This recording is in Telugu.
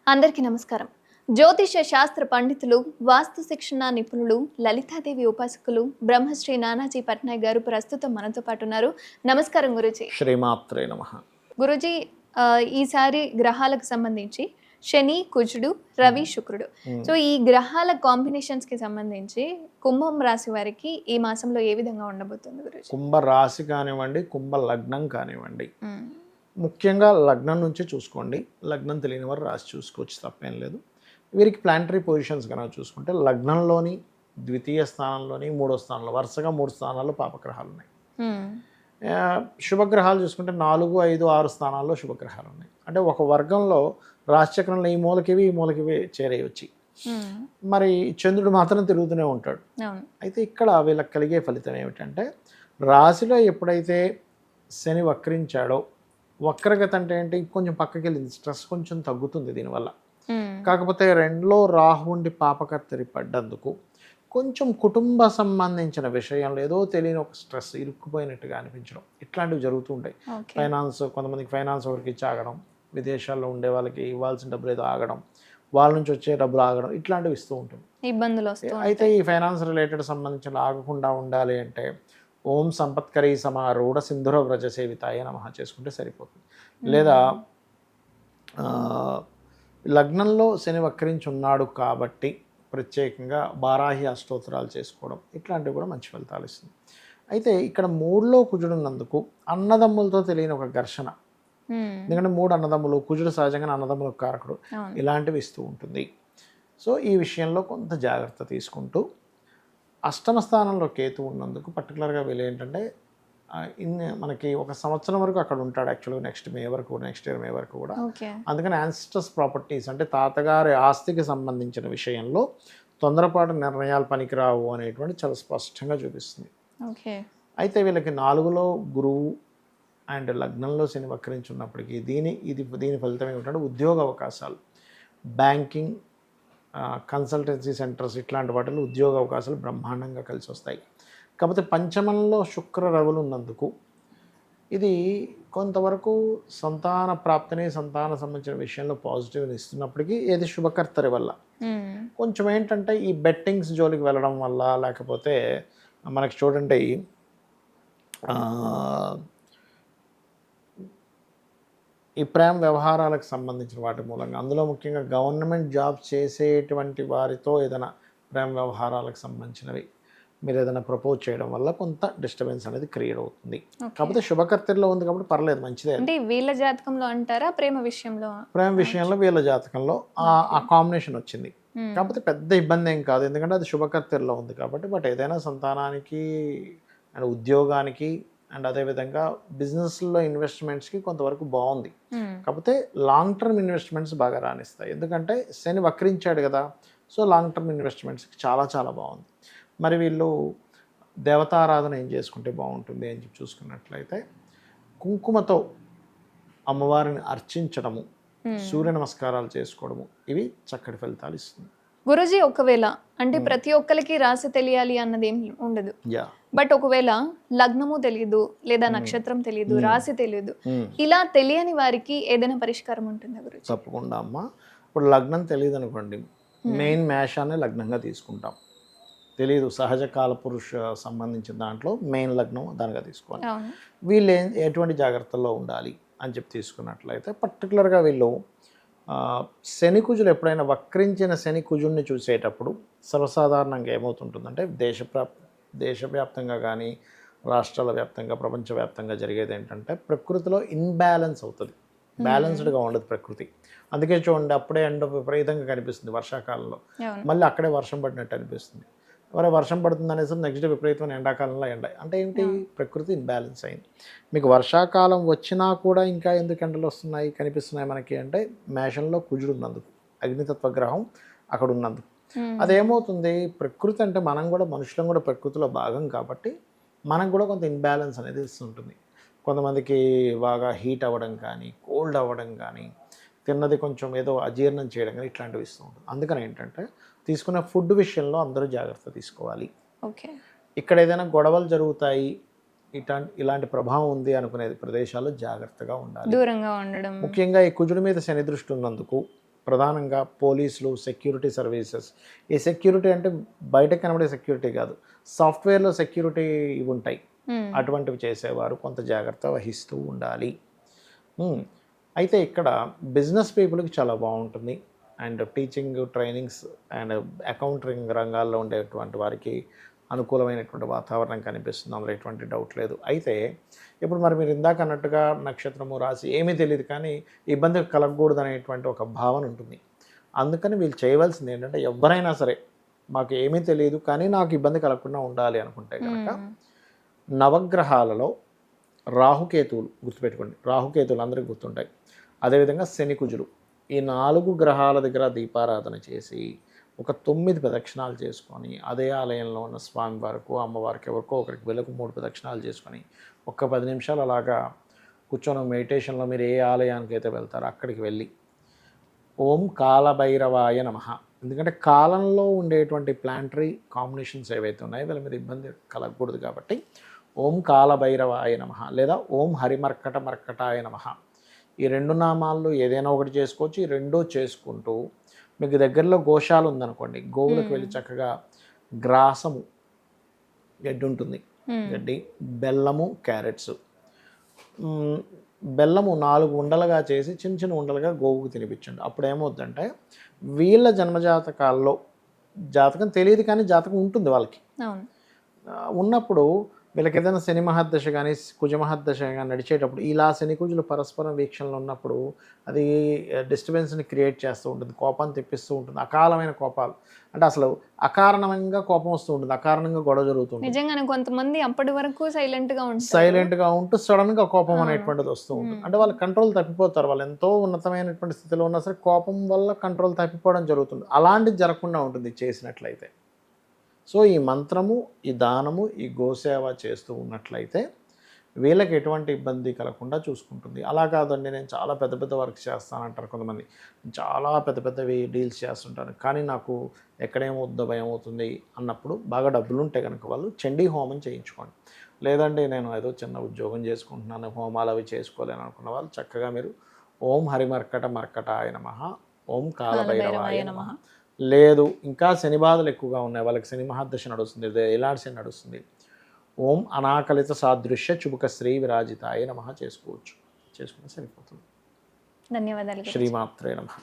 అందరికీ నమస్కారం. జ్యోతిష శాస్త్ర పండితులు, వాస్తు శిక్షణ నిపుణులు, లలితాదేవి ఉపాసకులు బ్రహ్మశ్రీ నానాజీ పట్నాయక్ గారు ప్రస్తుతం మనతో పాటు ఉన్నారు. నమస్కారం గురూజీ. శ్రీమాత్రే నమః. గురూజీ, ఈసారి గ్రహాలకు సంబంధించి శని, కుజుడు, రవి, శుక్రుడు. సో ఈ గ్రహాల కాంబినేషన్స్ కి సంబంధించి కుంభం రాశి వారికి ఈ మాసంలో ఏ విధంగా ఉండబోతుంది గురూజీ? కుంభ రాశి కానివ్వండి, కుంభ లగ్నం కానివ్వండి, ముఖ్యంగా లగ్నం నుంచి చూసుకోండి. లగ్నం తెలియని వారు రాశి చూసుకోవచ్చు, తప్పేం లేదు. వీరికి ప్లానటరీ పొజిషన్స్ కనుక చూసుకుంటే లగ్నంలోని ద్వితీయ స్థానంలోని మూడో స్థానంలో వరుసగా 3 స్థానాల్లో పాపగ్రహాలు ఉన్నాయి. శుభగ్రహాలు చూసుకుంటే 4, 5, 6 స్థానాల్లో శుభగ్రహాలు ఉన్నాయి. అంటే ఒక వర్గంలో రాశిచక్రంలో ఈ మూలకివి ఈ మూలకివి చేరేయొచ్చి, మరి చంద్రుడు మాత్రం తిరుగుతూనే ఉంటాడు. అయితే ఇక్కడ వీళ్ళకి కలిగే ఫలితం ఏమిటంటే, రాశిలో ఎప్పుడైతే శని వక్రించాడో, వక్రగతి అంటే ఏంటి, కొంచెం పక్కకి వెళ్ళింది, స్ట్రెస్ కొంచెం తగ్గుతుంది దీనివల్ల. కాకపోతే 2లో రాహు ఉండి పాపకర్తరి పడ్డందుకు కొంచెం కుటుంబ సంబంధించిన విషయంలో ఏదో తెలియని ఒక స్ట్రెస్, ఇరుక్కుపోయినట్టుగా అనిపించడం, ఇట్లాంటివి జరుగుతూ ఉంటాయి. ఫైనాన్స్, కొంతమందికి ఫైనాన్స్ ఎవరికి ఇచ్చి ఆగడం, విదేశాల్లో ఉండే వాళ్ళకి ఇవ్వాల్సిన డబ్బులు ఏదో ఆగడం, వాళ్ళ నుంచి వచ్చే డబ్బులు ఆగడం, ఇట్లాంటివి ఇస్తూ ఉంటుంది, ఇబ్బందులు. అయితే ఈ ఫైనాన్స్ రిలేటెడ్ సంబంధించిన ఆగకుండా ఉండాలి అంటే ఓం సంపత్కరీ సమారూఢ సింధుర వ్రజ సేవితాయ నమః చేసుకుంటే సరిపోతుంది. లేదా లగ్నంలో శని వక్రించి ఉన్నాడు కాబట్టి ప్రత్యేకంగా బారాహి అష్టోత్తరాలు చేసుకోవడం, ఇట్లాంటివి కూడా మంచి ఫలితాలు ఇస్తుంది. అయితే ఇక్కడ 3లో కుజుడు ఉన్నందుకు అన్నదమ్ములతో తెలియని ఒక ఘర్షణ, ఎందుకంటే 3 అన్నదమ్ములు, కుజుడు సహజంగా అన్నదమ్ములకు కారకుడు, ఇలాంటివి ఇస్తూ ఉంటుంది. సో ఈ విషయంలో కొంత జాగ్రత్త తీసుకుంటూ, అష్టమ స్థానంలో కేతు ఉన్నందుకు పర్టికులర్గా వీళ్ళు ఏంటంటే మనకి 1 సంవత్సరం వరకు అక్కడ ఉంటాడు యాక్చువల్గా, నెక్స్ట్ ఇయర్ మే వరకు కూడా. అందుకని యాన్సిస్టర్స్ ప్రాపర్టీస్ అంటే తాతగారి ఆస్తికి సంబంధించిన విషయంలో తొందరపాటు నిర్ణయాలు పనికిరావు అనేటువంటి చాలా స్పష్టంగా చూపిస్తుంది. అయితే వీళ్ళకి 4లో గురువు అండ్ లగ్నంలో శని వక్రించి ఉన్నప్పటికీ దీని ఫలితం ఏమిటంటే ఉద్యోగ అవకాశాలు, బ్యాంకింగ్, కన్సల్టెన్సీ సెంటర్స్, ఇట్లాంటి వాటిలో ఉద్యోగ అవకాశాలు బ్రహ్మాండంగా కలిసి వస్తాయి. కాకపోతే పంచమంలో శుక్ర రవులు ఉన్నందుకు ఇది కొంతవరకు సంతాన ప్రాప్తిని, సంతాన సంబంధించిన విషయంలో పాజిటివ్ని ఇస్తున్నప్పటికీ ఏది శుభకర్తరి వల్ల కొంచెం ఏంటంటే ఈ బెట్టింగ్స్ జోలికి వెళ్ళడం వల్ల, లేకపోతే మనకి చూడండి ఈ ప్రేమ వ్యవహారాలకు సంబంధించిన వాటి మూలంగా, అందులో ముఖ్యంగా గవర్నమెంట్ జాబ్ చేసేటువంటి వారితో ఏదైనా ప్రేమ వ్యవహారాలకు సంబంధించినవి మీరు ఏదైనా ప్రపోజ్ చేయడం వల్ల కొంత డిస్టర్బెన్స్ అనేది క్రియేట్ అవుతుంది. కాకపోతే శుభకర్తెలో ఉంది కాబట్టి పర్లేదు, మంచిదే. అంటే వీళ్ళ జాతకంలో అంటారా, ప్రేమ విషయంలో వీళ్ళ జాతకంలో ఆ కాంబినేషన్ వచ్చింది. కాకపోతే పెద్ద ఇబ్బంది ఏం కాదు, ఎందుకంటే అది శుభకర్తెలో ఉంది కాబట్టి. బట్ ఏదైనా సంతానానికి అండ్ ఉద్యోగానికి అండ్ అదేవిధంగా బిజినెస్లో ఇన్వెస్ట్మెంట్స్కి కొంతవరకు బాగుంది. కాకపోతే లాంగ్ టర్మ్ ఇన్వెస్ట్మెంట్స్ బాగా రాణిస్తాయి, ఎందుకంటే శని వక్రించాడు కదా. సో లాంగ్ టర్మ్ ఇన్వెస్ట్మెంట్స్కి చాలా చాలా బాగుంది. మరి వీళ్ళు దేవతారాధన ఏం చేసుకుంటే బాగుంటుంది అని చెప్పి చూసుకున్నట్లయితే, కుంకుమతో అమ్మవారిని అర్చించడము, సూర్య నమస్కారాలు చేసుకోవడము, ఇవి చక్కటి ఫలితాలు ఇస్తుంది. గురూజీ, ఒకవేళ అంటే ప్రతి ఒక్కరికి రాశి తెలియాలి అన్నది ఏం ఉండదు, బట్ ఒకవేళ లగ్నము తెలియదు, లేదా నక్షత్రం తెలియదు, రాశి తెలియదు, ఇలా తెలియని వారికి ఏదైనా పరిష్కారం ఉంటుందా గురూజీ? తప్పకుండా అమ్మా. ఇప్పుడు లగ్నం తెలియదు అనుకోండి, మెయిన్ మేషాన్ని లగ్నంగా తీసుకుంటాం. తెలియదు, సహజ కాలపురుష సంబంధించిన దాంట్లో మెయిన్ లగ్నం దానిగా తీసుకోవాలి. వీళ్ళు ఎటువంటి జాగ్రత్తల్లో ఉండాలి అని చెప్పి తీసుకున్నట్లయితే, పర్టికులర్గా వీళ్ళు శని కుజులు ఎప్పుడైనా వక్రించిన శని కుజుడిని చూసేటప్పుడు సర్వసాధారణంగా ఏమవుతుంటుందంటే, దేశవ్యాప్తంగా కానీ రాష్ట్రాల వ్యాప్తంగా, ప్రపంచవ్యాప్తంగా జరిగేది ఏంటంటే, ప్రకృతిలో ఇన్బ్యాలెన్స్ అవుతుంది, బ్యాలెన్స్డ్గా ఉండదు ప్రకృతి. అందుకే చూడండి, అప్పుడే ఎండ విపరీతంగా కనిపిస్తుంది వర్షాకాలంలో, మళ్ళీ అక్కడే వర్షం పడినట్టు అనిపిస్తుంది. వర్షం పడుతుంది అనేసి నెక్స్ట్ డే విపరీతమైన ఎండాకాలంలో ఎండ. అంటే ఏంటి, ప్రకృతి ఇన్బ్యాలెన్స్ అయింది. మీకు వర్షాకాలం వచ్చినా కూడా ఇంకా ఎందుకు ఎండలు కనిపిస్తున్నాయి మనకి అంటే, మేషంలో కుజుడు ఉన్నందుకు, అగ్నితత్వ గ్రహం అక్కడ ఉన్నందుకు. అదేమవుతుంది, ప్రకృతి అంటే మనం కూడా, మనుషులం కూడా ప్రకృతిలో భాగం కాబట్టి మనకు కూడా కొంత ఇన్బ్యాలెన్స్ అనేది ఇస్తుంటుంది. కొంతమందికి బాగా హీట్ అవ్వడం కానీ, కోల్డ్ అవ్వడం కానీ, తిన్నది కొంచెం ఏదో అజీర్ణం చేయడం కానీ, ఇట్లాంటివి ఇస్తూ ఉంటుంది. అందుకని ఏంటంటే, తీసుకున్న ఫుడ్ విషయంలో అందరూ జాగ్రత్త తీసుకోవాలి. ఇక్కడ ఏదైనా గొడవలు జరుగుతాయి, ఇలాంటి ప్రభావం ఉంది అనుకునే ప్రదేశాల్లో జాగ్రత్తగా ఉండాలి, దూరంగా ఉండడం. ముఖ్యంగా ఈ కుజుడి మీద శని దృష్టి ఉన్నందుకు ప్రధానంగా పోలీసులు, సెక్యూరిటీ సర్వీసెస్. ఈ సెక్యూరిటీ అంటే బయట కనబడే సెక్యూరిటీ కాదు, సాఫ్ట్వేర్లో సెక్యూరిటీ ఇవి ఉంటాయి. అటువంటివి చేసేవారు కొంత జాగ్రత్త వహిస్తూ ఉండాలి. అయితే ఇక్కడ బిజినెస్ పీపుల్కి చాలా బాగుంటుంది. And teaching, trainings and accounting రంగాల్లో ఉండేటువంటి వారికి అనుకూలమైనటువంటి వాతావరణం కనిపిస్తుంది, అందులో ఎటువంటి డౌట్ లేదు. అయితే ఇప్పుడు మరి మీరు ఇందాక అన్నట్టుగా నక్షత్రము, రాశి ఏమీ తెలియదు కానీ ఇబ్బంది కలగకూడదు అనేటువంటి ఒక భావన ఉంటుంది. అందుకని వీళ్ళు చేయవలసింది ఏంటంటే, ఎవరైనా సరే మాకు ఏమీ తెలియదు కానీ నాకు ఇబ్బంది కలగకుండా ఉండాలి అనుకుంటే కనుక నవగ్రహాలలో రాహుకేతువులు గుర్తుపెట్టుకోండి, రాహుకేతువులు అందరికీ గుర్తుంటాయి. అదేవిధంగా శని, కుజులు, ఈ 4 గ్రహాల దగ్గర దీపారాధన చేసి ఒక 9 ప్రదక్షిణాలు చేసుకొని అదే ఆలయంలో ఉన్న స్వామి వారికి, అమ్మవారికి, ఎవరికో ఒకరికి వీళ్ళకు 3 ప్రదక్షిణాలు చేసుకొని ఒక 10 నిమిషాలు అలాగా కూర్చొని మెడిటేషన్లో మీరు ఏ ఆలయానికి అయితే వెళ్తారో అక్కడికి వెళ్ళి ఓం కాలభైరవాయ నమః. ఎందుకంటే కాలంలో ఉండేటువంటి ప్లాంటరీ కాంబినేషన్స్ ఏవైతే ఉన్నాయో వీళ్ళ మీద ఇబ్బంది కలగకూడదు కాబట్టి ఓం కాలభైరవాయ నమః లేదా ఓం హరిమర్కట మర్కటాయ నమః. ఈ 2 నామాల్లో ఏదైనా ఒకటి చేసుకోవచ్చు. ఈ 2 చేసుకుంటూ మీకు దగ్గరలో గోశాల ఉందనుకోండి, గోవులకు వెళ్ళి చక్కగా గ్రాసము, గడ్డి ఉంటుంది, గడ్డి, బెల్లము, క్యారెట్స్, బెల్లము 4 ఉండలుగా చేసి చిన్న చిన్న ఉండలుగా గోవుకు తినిపించండి. అప్పుడు ఏమవుతుందంటే వీళ్ళ జన్మజాతకాల్లో జాతకం తెలియదు కానీ జాతకం ఉంటుంది వాళ్ళకి. ఉన్నప్పుడు వీళ్ళకి ఏదైనా శని మహర్దశ కానీ కుజ మహర్దశ కానీ నడిచేటప్పుడు ఇలా శని కుజులు పరస్పరం వీక్షణలో ఉన్నప్పుడు అది డిస్టర్బెన్స్ని క్రియేట్ చేస్తూ ఉంటుంది, కోపాన్ని తెప్పిస్తూ ఉంటుంది. అకాలమైన కోపాలు అంటే అసలు అకారణంగా కోపం వస్తూ ఉంటుంది, అకారణంగా గొడవ జరుగుతుంది. నిజంగానే కొంతమంది అప్పటి వరకు సైలెంట్గా ఉంటూ సడన్గా కోపం అనేటువంటిది వస్తూ ఉంటుంది. అంటే వాళ్ళు కంట్రోల్ తప్పిపోతారు. వాళ్ళు ఎంతో ఉన్నతమైనటువంటి స్థితిలో ఉన్నా సరే కోపం వల్ల కంట్రోల్ తప్పిపోవడం జరుగుతుంది. అలాంటిది జరగకుండా ఉంటుంది చేసినట్లయితే. సో ఈ మంత్రము, ఈ దానము, ఈ గోసేవ చేస్తూ ఉన్నట్లయితే వీళ్ళకి ఎటువంటి ఇబ్బంది కలగకుండా చూసుకుంటుంది. అలా కాదండి నేను చాలా పెద్ద పెద్ద వర్క్ చేస్తానంటారు కొంతమంది, చాలా పెద్ద పెద్దవి డీల్స్ చేస్తుంటాను కానీ నాకు ఎక్కడేమవుద్దో భయం అవుతుంది అన్నప్పుడు బాగా డబ్బులు ఉంటే కనుక వాళ్ళు చండీ హోమం చేయించుకోండి. లేదంటే నేను ఏదో చిన్న ఉద్యోగం చేసుకుంటున్నాను, హోమాలు అవి చేసుకోలేను అనుకున్న వాళ్ళు చక్కగా మీరు ఓం హరిమర్కట మర్కటాయ నమః, ఓం కాలభైరవాయ నమః. లేదు ఇంకా శని బాధలు ఎక్కువగా ఉన్నాయి, వాళ్ళకి శని మహర్దశ నడుస్తుంది, ఎలాంటి శని నడుస్తుంది, ఓం అనాకలిత సాదృశ్య చుబుక శ్రీ విరాజితాయ నమః చేసుకుంటే సరిపోతుంది. ధన్యవాదాలు. శ్రీమాత్రే నమః.